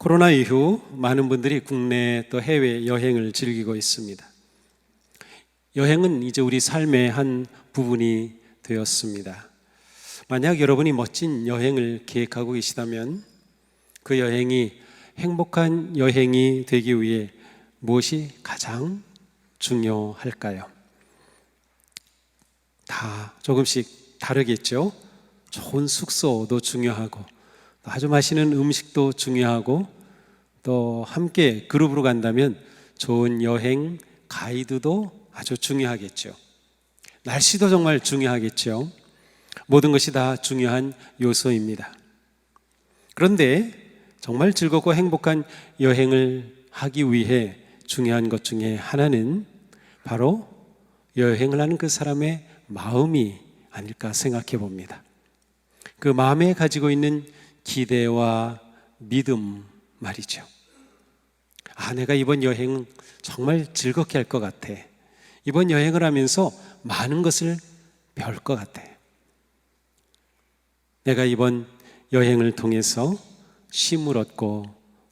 코로나 이후 많은 분들이 국내 또 해외 여행을 즐기고 있습니다. 여행은 이제 우리 삶의 한 부분이 되었습니다. 만약 여러분이 멋진 여행을 계획하고 계시다면 그 여행이 행복한 여행이 되기 위해 무엇이 가장 중요할까요? 다 조금씩 다르겠죠. 좋은 숙소도 중요하고 아주 맛있는 음식도 중요하고 또 함께 그룹으로 간다면 좋은 여행 가이드도 아주 중요하겠죠. 날씨도 정말 중요하겠죠. 모든 것이 다 중요한 요소입니다. 그런데 정말 즐겁고 행복한 여행을 하기 위해 중요한 것 중에 하나는 바로 여행을 하는 그 사람의 마음이 아닐까 생각해 봅니다. 그 마음에 가지고 있는 기대와 믿음 말이죠. 내가 이번 여행 정말 즐겁게 할 것 같아. 이번 여행을 하면서 많은 것을 배울 것 같아. 내가 이번 여행을 통해서 쉼을 얻고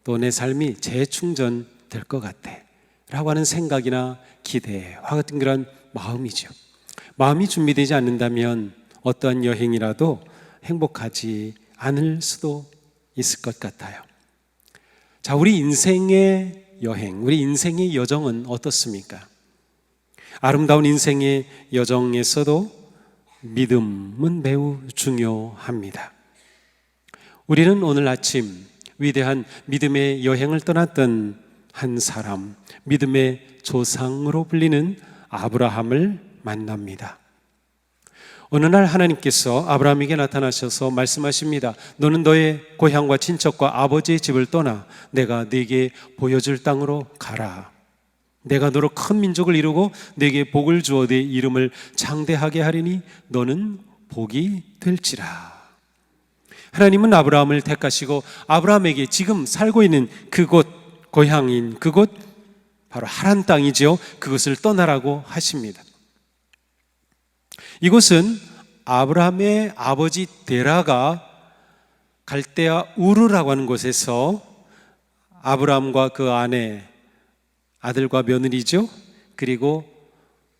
또 내 삶이 재충전될 것 같아 라고 하는 생각이나 기대와 같은 그런 마음이죠. 마음이 준비되지 않는다면 어떠한 여행이라도 행복하지 않을 수도 있을 것 같아요. 자, 우리 인생의 여행, 우리 인생의 여정은 어떻습니까? 아름다운 인생의 여정에서도 믿음은 매우 중요합니다. 우리는 오늘 아침 위대한 믿음의 여행을 떠났던 한 사람, 믿음의 조상으로 불리는 아브라함을 만납니다. 어느 날 하나님께서 아브라함에게 나타나셔서 말씀하십니다. 너는 너의 고향과 친척과 아버지의 집을 떠나 내가 네게 보여줄 땅으로 가라. 내가 너로 큰 민족을 이루고 네게 복을 주어 네 이름을 장대하게 하리니 너는 복이 될지라. 하나님은 아브라함을 택하시고 아브라함에게 지금 살고 있는 그곳, 고향인 그곳 바로 하란 땅이지요. 그것을 떠나라고 하십니다. 이곳은 아브라함의 아버지 데라가 갈대아 우르라고 하는 곳에서 아브라함과 그 아내, 아들과 며느리죠. 그리고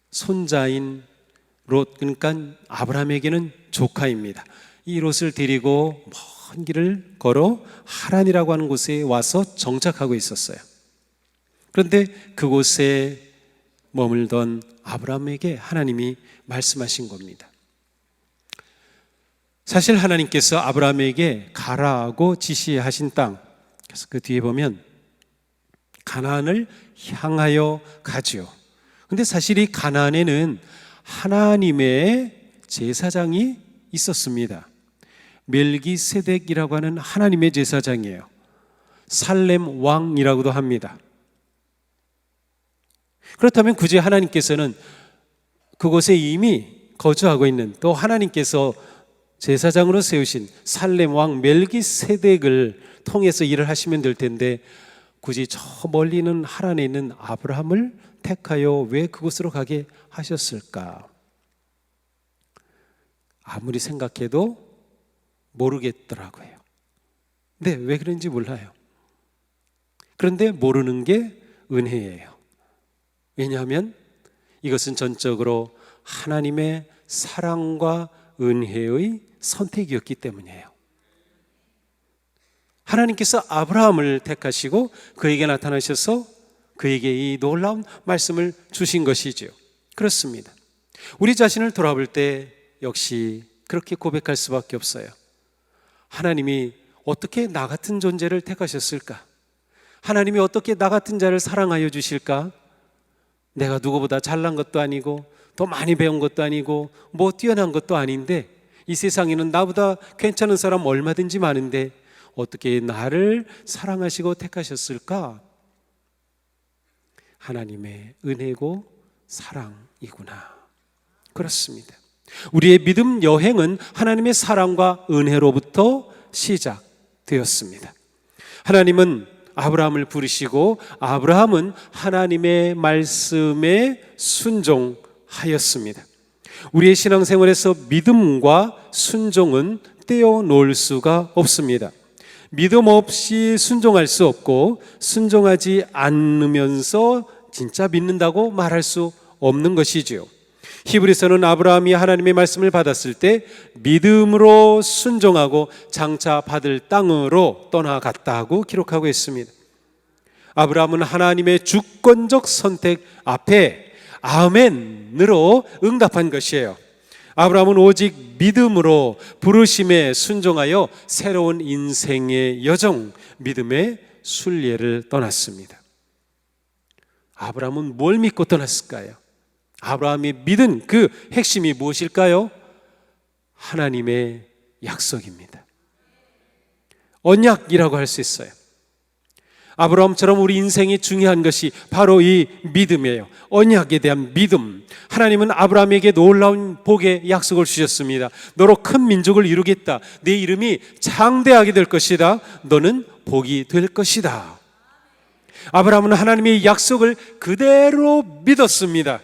손자인 롯, 그러니까 아브라함에게는 조카입니다. 이 롯을 데리고 먼 길을 걸어 하란이라고 하는 곳에 와서 정착하고 있었어요. 그런데 그곳에 머물던 아브라함에게 하나님이 말씀하신 겁니다. 사실 하나님께서 아브라함에게 가라고 지시하신 땅, 그래서 그 뒤에 보면 가나안을 향하여 가지요. 그런데 사실 이 가나안에는 하나님의 제사장이 있었습니다. 멜기세덱이라고 하는 하나님의 제사장이에요. 살렘 왕이라고도 합니다. 그렇다면 굳이 하나님께서는 그곳에 이미 거주하고 있는 또 하나님께서 제사장으로 세우신 살렘 왕 멜기세덱을 통해서 일을 하시면 될 텐데 굳이 저 멀리 있는 하란에 있는 아브라함을 택하여 왜 그곳으로 가게 하셨을까? 아무리 생각해도 모르겠더라고요. 근데 왜 그런지 몰라요. 그런데 모르는 게 은혜예요. 왜냐하면 이것은 전적으로 하나님의 사랑과 은혜의 선택이었기 때문이에요. 하나님께서 아브라함을 택하시고 그에게 나타나셔서 그에게 이 놀라운 말씀을 주신 것이지요. 그렇습니다. 우리 자신을 돌아볼 때 역시 그렇게 고백할 수밖에 없어요. 하나님이 어떻게 나 같은 존재를 택하셨을까? 하나님이 어떻게 나 같은 자를 사랑하여 주실까? 내가 누구보다 잘난 것도 아니고 더 많이 배운 것도 아니고 뭐 뛰어난 것도 아닌데 이 세상에는 나보다 괜찮은 사람 얼마든지 많은데 어떻게 나를 사랑하시고 택하셨을까? 하나님의 은혜고 사랑이구나. 그렇습니다. 우리의 믿음 여행은 하나님의 사랑과 은혜로부터 시작되었습니다. 하나님은 아브라함을 부르시고 아브라함은 하나님의 말씀에 순종하였습니다. 우리의 신앙생활에서 믿음과 순종은 떼어놓을 수가 없습니다. 믿음 없이 순종할 수 없고 순종하지 않으면서 진짜 믿는다고 말할 수 없는 것이지요. 히브리서는 아브라함이 하나님의 말씀을 받았을 때 믿음으로 순종하고 장차 받을 땅으로 떠나갔다고 기록하고 있습니다. 아브라함은 하나님의 주권적 선택 앞에 아멘으로 응답한 것이에요. 아브라함은 오직 믿음으로 부르심에 순종하여 새로운 인생의 여정, 믿음의 순례를 떠났습니다. 아브라함은 뭘 믿고 떠났을까요? 아브라함이 믿은 그 핵심이 무엇일까요? 하나님의 약속입니다. 언약이라고 할 수 있어요. 아브라함처럼 우리 인생이 중요한 것이 바로 이 믿음이에요. 언약에 대한 믿음. 하나님은 아브라함에게 놀라운 복의 약속을 주셨습니다. 너로 큰 민족을 이루겠다. 내 이름이 장대하게 될 것이다. 너는 복이 될 것이다. 아브라함은 하나님의 약속을 그대로 믿었습니다.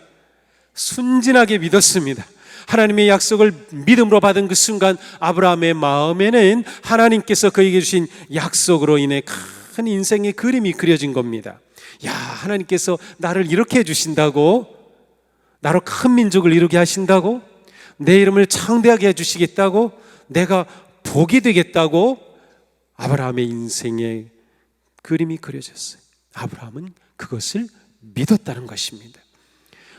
순진하게 믿었습니다. 하나님의 약속을 믿음으로 받은 그 순간 아브라함의 마음에는 하나님께서 그에게 주신 약속으로 인해 큰 인생의 그림이 그려진 겁니다. 야, 하나님께서 나를 이렇게 해주신다고, 나로 큰 민족을 이루게 하신다고, 내 이름을 창대하게 해주시겠다고, 내가 복이 되겠다고 아브라함의 인생의 그림이 그려졌어요. 아브라함은 그것을 믿었다는 것입니다.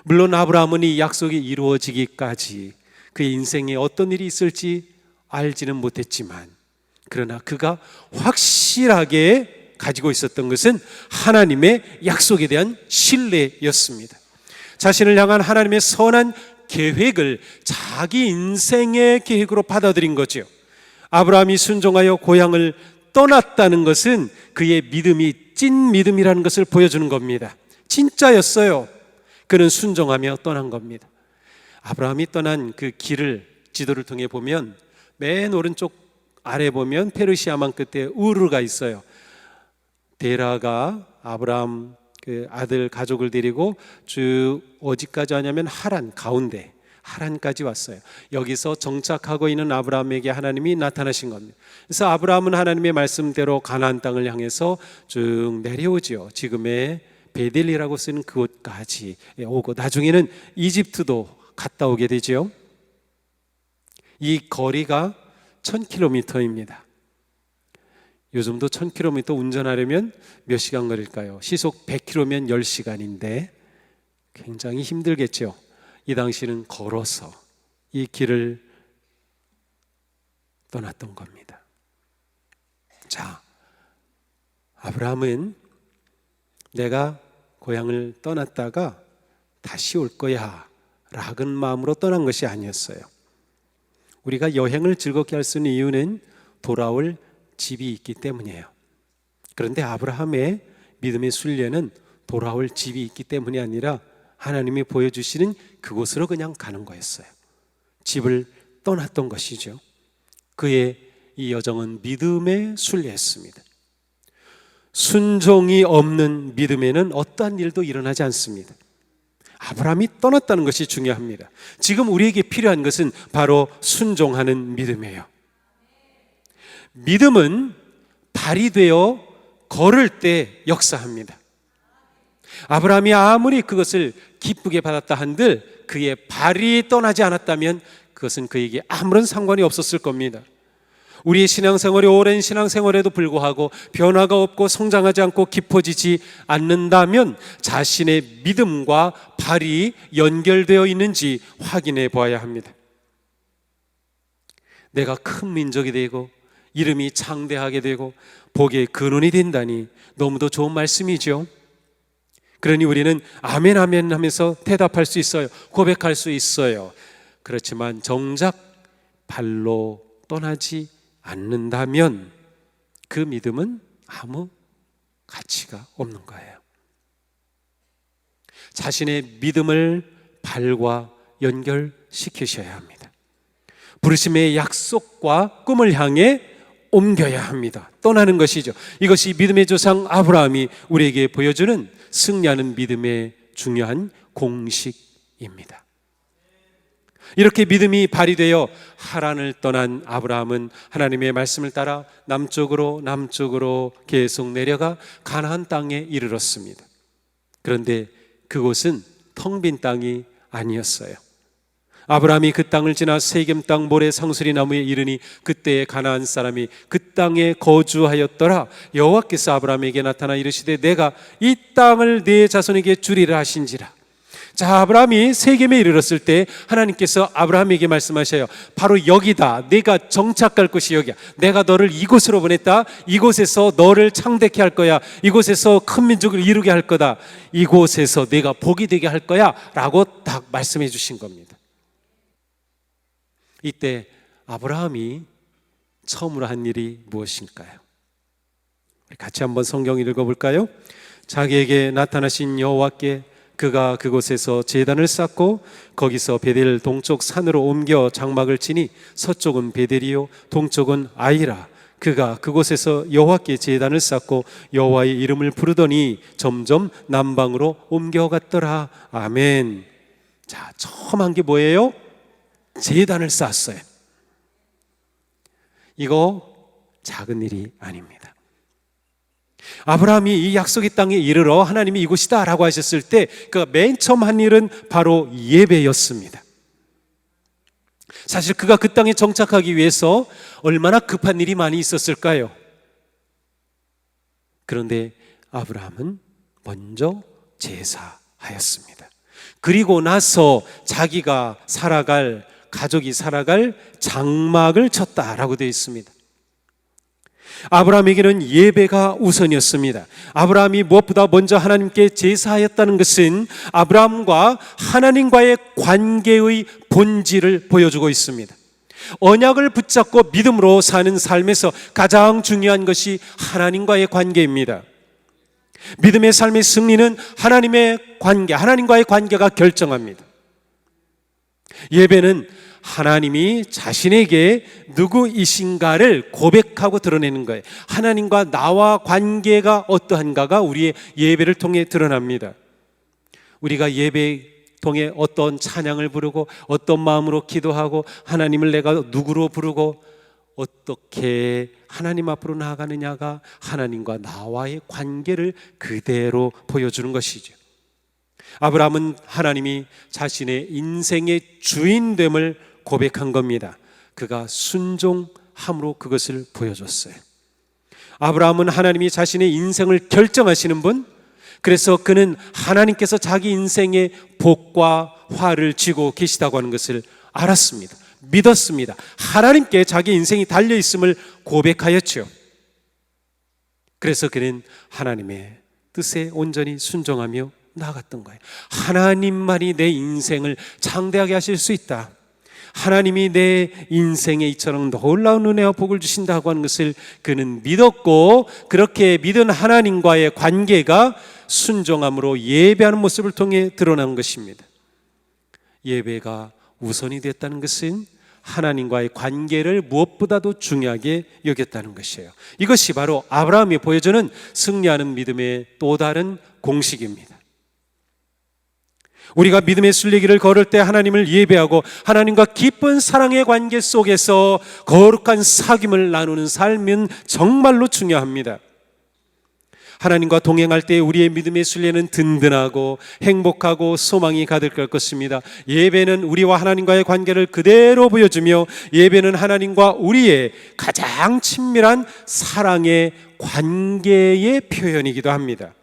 물론 아브라함은 이 약속이 이루어지기까지 그의 인생에 어떤 일이 있을지 알지는 못했지만, 그러나 그가 확실하게 가지고 있었던 것은 하나님의 약속에 대한 신뢰였습니다. 자신을 향한 하나님의 선한 계획을 자기 인생의 계획으로 받아들인 거죠. 아브라함이 순종하여 고향을 떠났다는 것은 그의 믿음이 찐 믿음이라는 것을 보여주는 겁니다. 진짜였어요. 그는 순종하며 떠난 겁니다. 아브라함이 떠난 그 길을 지도를 통해 보면 맨 오른쪽 아래 보면 페르시아만 끝에 우르가 있어요. 데라가 아브라함 그 아들 가족을 데리고 쭉 어디까지 하냐면 하란 가운데 하란까지 왔어요. 여기서 정착하고 있는 아브라함에게 하나님이 나타나신 겁니다. 그래서 아브라함은 하나님의 말씀대로 가나안 땅을 향해서 쭉 내려오지요. 지금의 베델이라고 쓰는 그곳까지 오고 나중에는 이집트도 갔다 오게 되죠. 이 거리가 1000km입니다. 요즘도 1000km 운전하려면 몇 시간 걸릴까요? 시속 100km면 10시간인데 굉장히 힘들겠죠. 이 당시는 걸어서 이 길을 떠났던 겁니다. 자, 아브라함은 내가 고향을 떠났다가 다시 올 거야 라는 마음으로 떠난 것이 아니었어요. 우리가 여행을 즐겁게 할 수 있는 이유는 돌아올 집이 있기 때문이에요. 그런데 아브라함의 믿음의 순례는 돌아올 집이 있기 때문이 아니라 하나님이 보여주시는 그곳으로 그냥 가는 거였어요. 집을 떠났던 것이죠. 그의 이 여정은 믿음의 순례였습니다. 순종이 없는 믿음에는 어떠한 일도 일어나지 않습니다. 아브라함이 떠났다는 것이 중요합니다. 지금 우리에게 필요한 것은 바로 순종하는 믿음이에요. 믿음은 발이 되어 걸을 때 역사합니다. 아브라함이 아무리 그것을 기쁘게 받았다 한들 그의 발이 떠나지 않았다면 그것은 그에게 아무런 상관이 없었을 겁니다. 우리의 신앙생활이 오랜 신앙생활에도 불구하고 변화가 없고 성장하지 않고 깊어지지 않는다면 자신의 믿음과 발이 연결되어 있는지 확인해 보아야 합니다. 내가 큰 민족이 되고 이름이 창대하게 되고 복의 근원이 된다니 너무도 좋은 말씀이죠. 그러니 우리는 아멘 아멘 하면서 대답할 수 있어요. 고백할 수 있어요. 그렇지만 정작 발로 떠나지 않는다면 그 믿음은 아무 가치가 없는 거예요. 자신의 믿음을 발과 연결시키셔야 합니다. 부르심의 약속과 꿈을 향해 옮겨야 합니다. 떠나는 것이죠. 이것이 믿음의 조상 아브라함이 우리에게 보여주는 승리하는 믿음의 중요한 공식입니다. 이렇게 믿음이 발휘되어 하란을 떠난 아브라함은 하나님의 말씀을 따라 남쪽으로 계속 내려가 가나안 땅에 이르렀습니다. 그런데 그곳은 텅 빈 땅이 아니었어요. 아브라함이 그 땅을 지나 세겜 땅 모래 상수리 나무에 이르니 그때에 가나안 사람이 그 땅에 거주하였더라. 여호와께서 아브라함에게 나타나 이르시되 내가 이 땅을 네 자손에게 주리라 하신지라. 자, 아브라함이 세겜에 이르렀을 때 하나님께서 아브라함에게 말씀하셔요. 바로 여기다. 내가 정착할 곳이 여기야. 내가 너를 이곳으로 보냈다. 이곳에서 너를 창대케 할 거야. 이곳에서 큰 민족을 이루게 할 거다. 이곳에서 내가 복이 되게 할 거야 라고 딱 말씀해 주신 겁니다. 이때 아브라함이 처음으로 한 일이 무엇일까요? 같이 한번 성경 읽어볼까요? 자기에게 나타나신 여호와께 그가 그곳에서 제단을 쌓고 거기서 베델 동쪽 산으로 옮겨 장막을 치니 서쪽은 베델이요 동쪽은 아이라. 그가 그곳에서 여호와께 제단을 쌓고 여호와의 이름을 부르더니 점점 남방으로 옮겨갔더라. 아멘. 자, 처음 한 게 뭐예요? 제단을 쌓았어요. 이거 작은 일이 아닙니다. 아브라함이 이 약속의 땅에 이르러 하나님이 이곳이다 라고 하셨을 때 그 맨 처음 한 일은 바로 예배였습니다. 사실 그가 그 땅에 정착하기 위해서 얼마나 급한 일이 많이 있었을까요? 그런데 아브라함은 먼저 제사하였습니다. 그리고 나서 자기가 살아갈, 가족이 살아갈 장막을 쳤다라고 되어 있습니다. 아브라함에게는 예배가 우선이었습니다. 아브라함이 무엇보다 먼저 하나님께 제사하였다는 것은 아브라함과 하나님과의 관계의 본질을 보여주고 있습니다. 언약을 붙잡고 믿음으로 사는 삶에서 가장 중요한 것이 하나님과의 관계입니다. 믿음의 삶의 승리는 하나님의 관계, 하나님과의 관계가 결정합니다. 예배는 하나님이 자신에게 누구이신가를 고백하고 드러내는 거예요. 하나님과 나와 관계가 어떠한가가 우리의 예배를 통해 드러납니다. 우리가 예배에 통해 어떤 찬양을 부르고 어떤 마음으로 기도하고 하나님을 내가 누구로 부르고 어떻게 하나님 앞으로 나아가느냐가 하나님과 나와의 관계를 그대로 보여주는 것이죠. 아브라함은 하나님이 자신의 인생의 주인됨을 고백한 겁니다. 그가 순종함으로 그것을 보여줬어요. 아브라함은 하나님이 자신의 인생을 결정하시는 분, 그래서 그는 하나님께서 자기 인생의 복과 화를 쥐고 계시다고 하는 것을 알았습니다. 믿었습니다. 하나님께 자기 인생이 달려있음을 고백하였죠. 그래서 그는 하나님의 뜻에 온전히 순종하며 나아갔던 거예요. 하나님만이 내 인생을 창대하게 하실 수 있다. 하나님이 내 인생에 이처럼 놀라운 은혜와 복을 주신다고 하는 것을 그는 믿었고, 그렇게 믿은 하나님과의 관계가 순종함으로 예배하는 모습을 통해 드러난 것입니다. 예배가 우선이 됐다는 것은 하나님과의 관계를 무엇보다도 중요하게 여겼다는 것이에요. 이것이 바로 아브라함이 보여주는 승리하는 믿음의 또 다른 공식입니다. 우리가 믿음의 순례길을 걸을 때 하나님을 예배하고 하나님과 깊은 사랑의 관계 속에서 거룩한 사귐을 나누는 삶은 정말로 중요합니다. 하나님과 동행할 때 우리의 믿음의 순례는 든든하고 행복하고 소망이 가득할 것입니다. 예배는 우리와 하나님과의 관계를 그대로 보여주며, 예배는 하나님과 우리의 가장 친밀한 사랑의 관계의 표현이기도 합니다.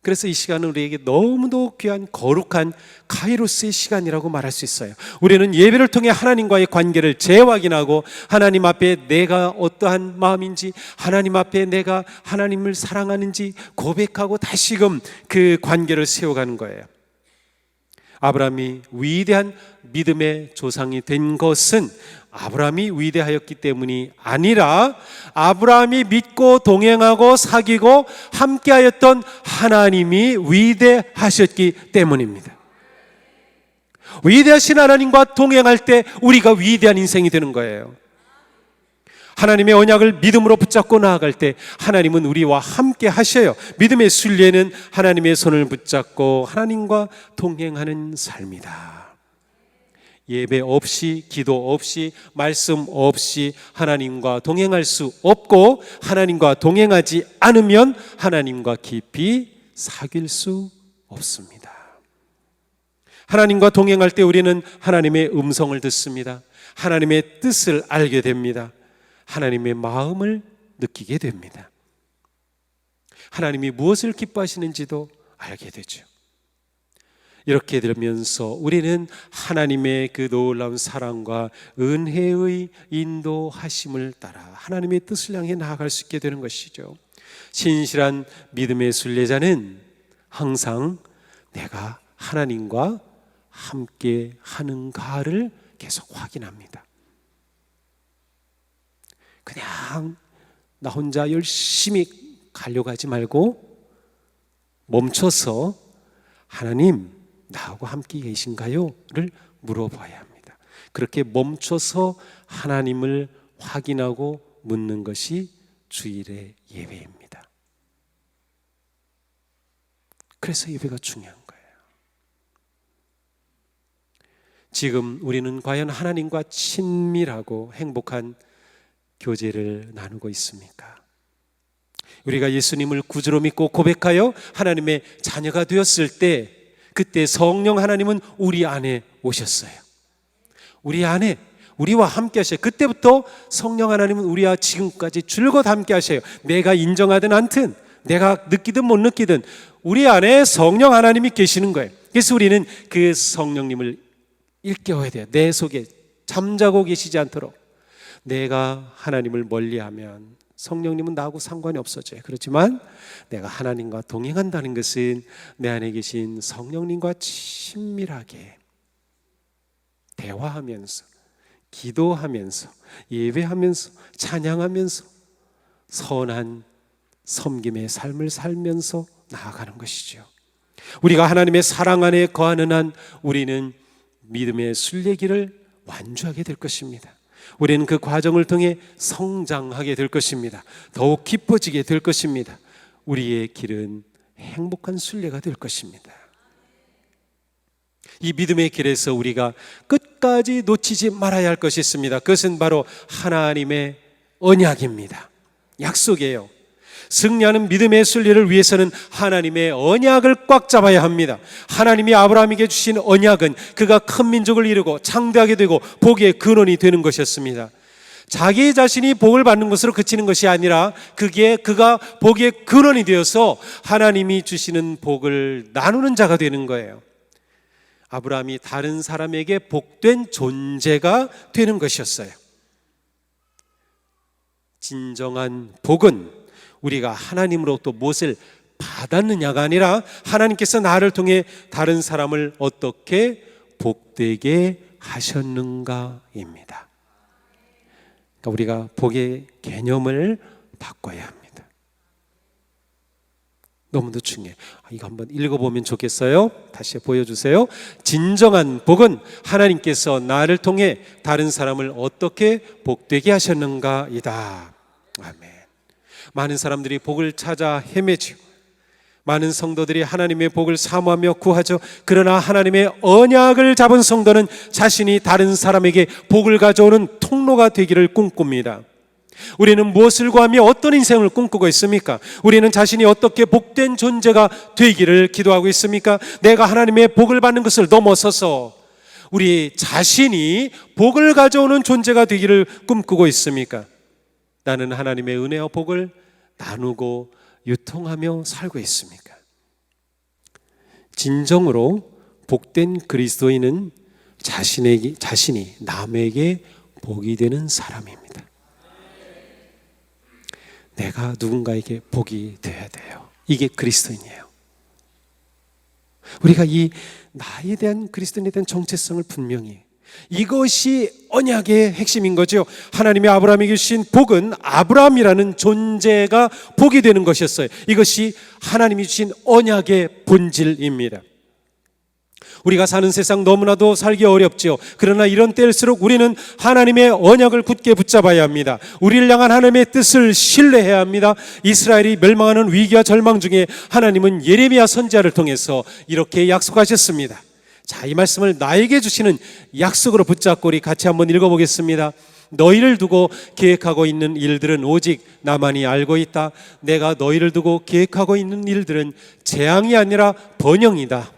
그래서 이 시간은 우리에게 너무도 귀한 거룩한 카이로스의 시간이라고 말할 수 있어요. 우리는 예배를 통해 하나님과의 관계를 재확인하고 하나님 앞에 내가 어떠한 마음인지, 하나님 앞에 내가 하나님을 사랑하는지 고백하고 다시금 그 관계를 세워가는 거예요. 아브라함이 위대한 믿음의 조상이 된 것은 아브라함이 위대하였기 때문이 아니라 아브라함이 믿고 동행하고 사귀고 함께하였던 하나님이 위대하셨기 때문입니다. 위대하신 하나님과 동행할 때 우리가 위대한 인생이 되는 거예요. 하나님의 언약을 믿음으로 붙잡고 나아갈 때 하나님은 우리와 함께 하셔요. 믿음의 순례는 하나님의 손을 붙잡고 하나님과 동행하는 삶이다. 예배 없이, 기도 없이, 말씀 없이 하나님과 동행할 수 없고, 하나님과 동행하지 않으면 하나님과 깊이 사귈 수 없습니다. 하나님과 동행할 때 우리는 하나님의 음성을 듣습니다. 하나님의 뜻을 알게 됩니다. 하나님의 마음을 느끼게 됩니다. 하나님이 무엇을 기뻐하시는지도 알게 되죠. 이렇게 되면서 우리는 하나님의 그 놀라운 사랑과 은혜의 인도하심을 따라 하나님의 뜻을 향해 나아갈 수 있게 되는 것이죠. 신실한 믿음의 순례자는 항상 내가 하나님과 함께 하는가를 계속 확인합니다. 그냥 나 혼자 열심히 가려고 하지 말고 멈춰서 하나님, 나하고 함께 계신가요? 를 물어봐야 합니다. 그렇게 멈춰서 하나님을 확인하고 묻는 것이 주일의 예배입니다. 그래서 예배가 중요한 거예요. 지금 우리는 과연 하나님과 친밀하고 행복한 교제를 나누고 있습니까? 우리가 예수님을 구주로 믿고 고백하여 하나님의 자녀가 되었을 때, 그때 성령 하나님은 우리 안에 오셨어요. 우리 안에 우리와 함께 하셔요. 그때부터 성령 하나님은 우리와 지금까지 줄곧 함께 하셔요. 내가 인정하든 않든, 내가 느끼든 못 느끼든 우리 안에 성령 하나님이 계시는 거예요. 그래서 우리는 그 성령님을 일깨워야 돼요. 내 속에 잠자고 계시지 않도록. 내가 하나님을 멀리하면 성령님은 나하고 상관이 없어져요. 그렇지만 내가 하나님과 동행한다는 것은 내 안에 계신 성령님과 친밀하게 대화하면서, 기도하면서, 예배하면서, 찬양하면서 선한 섬김의 삶을 살면서 나아가는 것이죠. 우리가 하나님의 사랑 안에 거하는 한 우리는 믿음의 순례길을 완주하게 될 것입니다. 우리는 그 과정을 통해 성장하게 될 것입니다. 더욱 깊어지게 될 것입니다. 우리의 길은 행복한 순례가 될 것입니다. 이 믿음의 길에서 우리가 끝까지 놓치지 말아야 할 것이 있습니다. 그것은 바로 하나님의 언약입니다. 약속이에요. 승리하는 믿음의 순례를 위해서는 하나님의 언약을 꽉 잡아야 합니다. 하나님이 아브라함에게 주신 언약은 그가 큰 민족을 이루고 창대하게 되고 복의 근원이 되는 것이었습니다. 자기 자신이 복을 받는 것으로 그치는 것이 아니라 그가 복의 근원이 되어서 하나님이 주시는 복을 나누는 자가 되는 거예요. 아브라함이 다른 사람에게 복된 존재가 되는 것이었어요. 진정한 복은 우리가 하나님으로부터 무엇을 받았느냐가 아니라 하나님께서 나를 통해 다른 사람을 어떻게 복되게 하셨는가입니다. 그러니까 우리가 복의 개념을 바꿔야 합니다. 너무도 중요해요. 이거 한번 읽어보면 좋겠어요. 다시 보여주세요. 진정한 복은 하나님께서 나를 통해 다른 사람을 어떻게 복되게 하셨는가이다. 아멘. 많은 사람들이 복을 찾아 헤매지고 많은 성도들이 하나님의 복을 사모하며 구하죠. 그러나 하나님의 언약을 잡은 성도는 자신이 다른 사람에게 복을 가져오는 통로가 되기를 꿈꿉니다. 우리는 무엇을 구하며 어떤 인생을 꿈꾸고 있습니까? 우리는 자신이 어떻게 복된 존재가 되기를 기도하고 있습니까? 내가 하나님의 복을 받는 것을 넘어서서 우리 자신이 복을 가져오는 존재가 되기를 꿈꾸고 있습니까? 나는 하나님의 은혜와 복을 나누고 유통하며 살고 있습니까? 진정으로 복된 그리스도인은 자신이 남에게 복이 되는 사람입니다. 내가 누군가에게 복이 되어야 돼요. 이게 그리스도인이에요. 우리가 이 나에 대한 그리스도인에 대한 정체성을 분명히, 이것이 언약의 핵심인 거죠. 하나님이 아브라함에게 주신 복은 아브라함이라는 존재가 복이 되는 것이었어요. 이것이 하나님이 주신 언약의 본질입니다. 우리가 사는 세상 너무나도 살기 어렵죠. 그러나 이런 때일수록 우리는 하나님의 언약을 굳게 붙잡아야 합니다. 우리를 향한 하나님의 뜻을 신뢰해야 합니다. 이스라엘이 멸망하는 위기와 절망 중에 하나님은 예레미야 선지자를 통해서 이렇게 약속하셨습니다. 자, 이 말씀을 나에게 주시는 약속으로 붙잡고 우리 같이 한번 읽어보겠습니다. 너희를 두고 계획하고 있는 일들은 오직 나만이 알고 있다. 내가 너희를 두고 계획하고 있는 일들은 재앙이 아니라 번영이다.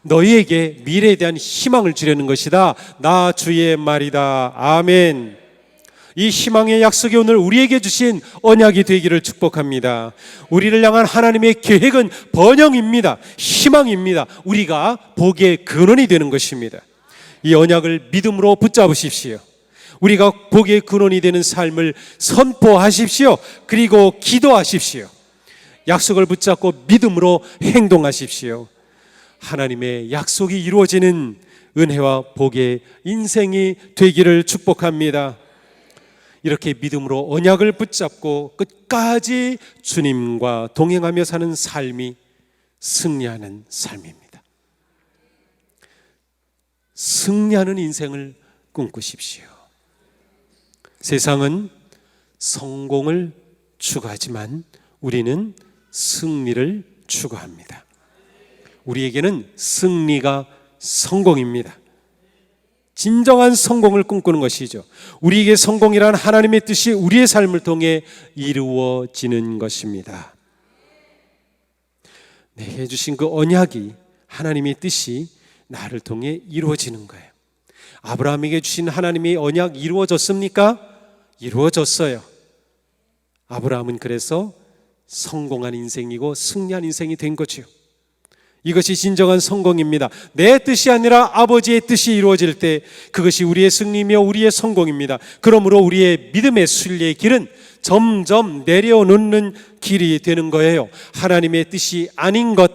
너희에게 미래에 대한 희망을 주려는 것이다. 나 주의 말이다. 아멘. 이 희망의 약속이 오늘 우리에게 주신 언약이 되기를 축복합니다. 우리를 향한 하나님의 계획은 번영입니다. 희망입니다. 우리가 복의 근원이 되는 것입니다. 이 언약을 믿음으로 붙잡으십시오. 우리가 복의 근원이 되는 삶을 선포하십시오. 그리고 기도하십시오. 약속을 붙잡고 믿음으로 행동하십시오. 하나님의 약속이 이루어지는 은혜와 복의 인생이 되기를 축복합니다. 이렇게 믿음으로 언약을 붙잡고 끝까지 주님과 동행하며 사는 삶이 승리하는 삶입니다. 승리하는 인생을 꿈꾸십시오. 세상은 성공을 추구하지만 우리는 승리를 추구합니다. 우리에게는 승리가 성공입니다. 진정한 성공을 꿈꾸는 것이죠. 우리에게 성공이란 하나님의 뜻이 우리의 삶을 통해 이루어지는 것입니다. 내게 주신 그 언약이 하나님의 뜻이 나를 통해 이루어지는 거예요. 아브라함에게 주신 하나님의 언약 이루어졌습니까? 이루어졌어요. 아브라함은 그래서 성공한 인생이고 승리한 인생이 된 거죠. 이것이 진정한 성공입니다. 내 뜻이 아니라 아버지의 뜻이 이루어질 때 그것이 우리의 승리며 우리의 성공입니다. 그러므로 우리의 믿음의 순리의 길은 점점 내려놓는 길이 되는 거예요. 하나님의 뜻이 아닌 것,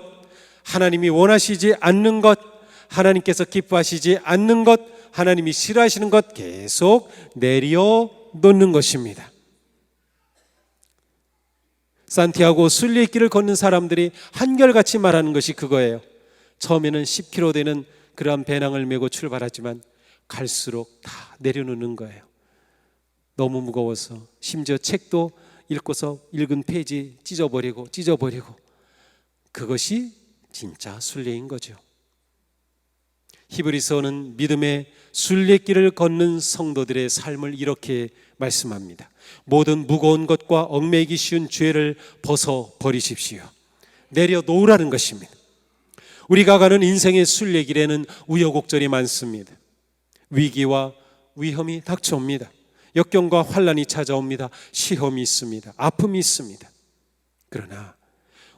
하나님이 원하시지 않는 것, 하나님께서 기뻐하시지 않는 것, 하나님이 싫어하시는 것 계속 내려놓는 것입니다. 산티아고 순례의 길을 걷는 사람들이 한결같이 말하는 것이 그거예요. 처음에는 10km 되는 그러한 배낭을 메고 출발하지만 갈수록 다 내려놓는 거예요. 너무 무거워서 심지어 책도 읽고서 읽은 페이지 찢어버리고 그것이 진짜 순례인 거죠. 히브리서는 믿음의 순례길을 걷는 성도들의 삶을 이렇게 말씀합니다. 모든 무거운 것과 얽매이기 쉬운 죄를 벗어버리십시오. 내려놓으라는 것입니다. 우리가 가는 인생의 순례길에는 우여곡절이 많습니다. 위기와 위험이 닥쳐옵니다. 역경과 환난이 찾아옵니다. 시험이 있습니다. 아픔이 있습니다. 그러나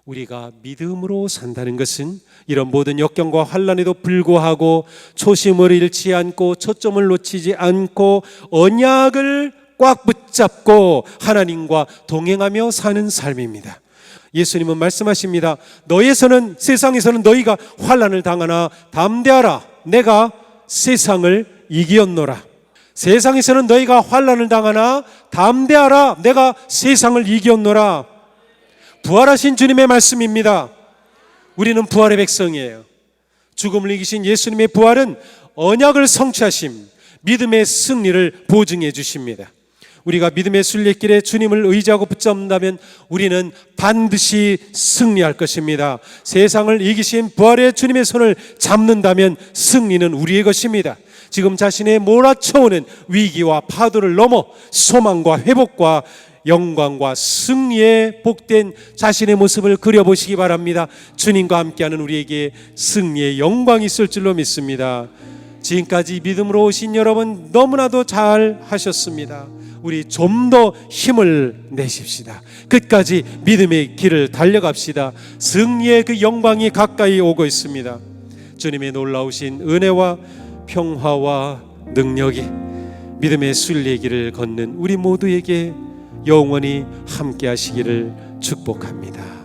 우리가 믿음으로 산다는 것은 이런 모든 역경과 환난에도 불구하고 초심을 잃지 않고 초점을 놓치지 않고 언약을 꽉 붙잡고 하나님과 동행하며 사는 삶입니다. 예수님은 말씀하십니다. 세상에서는 너희가 환난을 당하나 담대하라. 내가 세상을 이기었노라. 세상에서는 너희가 환난을 당하나 담대하라. 내가 세상을 이기었노라. 부활하신 주님의 말씀입니다. 우리는 부활의 백성이에요. 죽음을 이기신 예수님의 부활은 언약을 성취하심, 믿음의 승리를 보증해 주십니다. 우리가 믿음의 순례길에 주님을 의지하고 붙잡는다면 우리는 반드시 승리할 것입니다. 세상을 이기신 부활의 주님의 손을 잡는다면 승리는 우리의 것입니다. 지금 자신의 몰아쳐오는 위기와 파도를 넘어 소망과 회복과 영광과 승리에 복된 자신의 모습을 그려보시기 바랍니다. 주님과 함께하는 우리에게 승리의 영광이 있을 줄로 믿습니다. 지금까지 믿음으로 오신 여러분 너무나도 잘 하셨습니다. 우리 좀 더 힘을 내십시다. 끝까지 믿음의 길을 달려갑시다. 승리의 그 영광이 가까이 오고 있습니다. 주님의 놀라우신 은혜와 평화와 능력이 믿음의 순례의 길을 걷는 우리 모두에게 영원히 함께 하시기를 축복합니다.